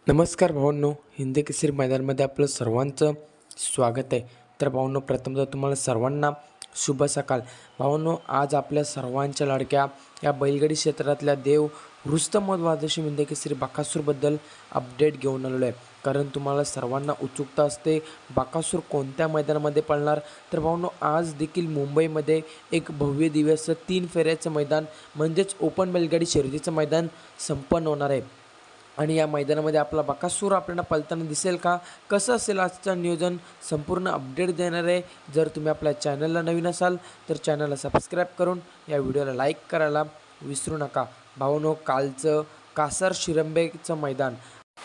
नमस्कार भावांनो, हिंद केसरी मैदानमध्ये आपलं सर्वांचं स्वागत आहे. तर भावांनो, प्रथमतः तुम्हाला सर्वांना शुभ सकाळ. भावांनो, आज आपल्या सर्वांच्या लाडक्या या बैलगाडी क्षेत्रातल्या देव रुस्तम द्वादशी हिंद केसरी बकासूरबद्दल अपडेट घेऊन आलेलो आहे. कारण तुम्हाला सर्वांना उत्सुकता असते बकासूर कोणत्या मैदानामध्ये पळणार. तर भावांनो, आज देखील मुंबईमध्ये एक भव्य दिवस 3 फेऱ्याचं मैदान म्हणजेच ओपन बैलगाडी शर्यतीचं मैदान संपन्न होणार आहे. आणि या मैदानामध्ये आपला बकासूर आपल्याला पळताना दिसेल का, कसं असेल आजचं नियोजन, संपूर्ण अपडेट देणार आहे. जर तुम्ही आपल्या चॅनलला नवीन असाल तर चॅनलला सबस्क्राईब करून या व्हिडिओला लाईक करायला विसरू नका. भावांनो, कालचं कासार शिरंबेचं मैदान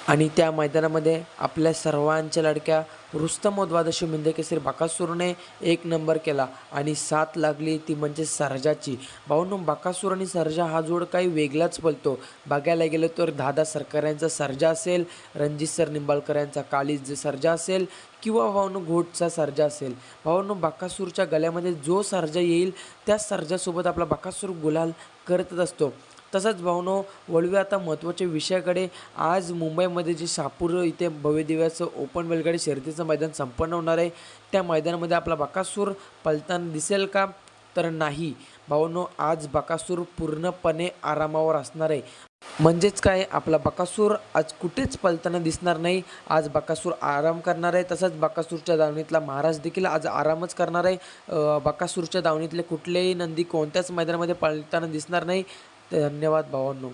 आणि त्या मैदानामध्ये आपल्या सर्वांच्या लाडक्या रुस्तम द्वादशी हिंद केसरी बकासूरने 1 नंबर केला आणि 7 लागली, ती म्हणजे सर्जाची. भावांनो, बकासूर आणि सर्जा हा जोड काही वेगळाच पळतो. बघायला गेलं तर दादा सरकार यांचा सर्जा असेल, रणजित सर निंबाळकर यांचा काळीज सर्जा असेल किंवा भावांनो घोटचा सर्जा असेल. भावांनो, बकासूरच्या गळ्यामध्ये जो सर्जा येईल त्या सर्जासोबत आपला बकासूर गुलाल करतच असतो. तसंच भावांनो, वळूया आता महत्त्वाच्या विषयाकडे. आज मुंबईमध्ये जे शहापूर इथे भव्य दिव्याचं ओपन बैलगाडी शर्यतीचं मैदान संपन्न होणार आहे. त्या मैदानामध्ये आपला बकासूर पळताना दिसेल का, तर नाही. भावांनो, आज बकासूर पूर्णपणे आरामावर असणार आहे. म्हणजेच काय, आपला बकासूर आज कुठेच पळताना दिसणार नाही. आज बकासूर आराम करणार आहे. तसंच बकासूरच्या दावणीतला महाराज देखील आज आरामच करणार आहे. बकासूरच्या दावणीतले कुठलेही नंदी कोणत्याच मैदानामध्ये पळताना दिसणार नाही. धन्यवाद भावांनो.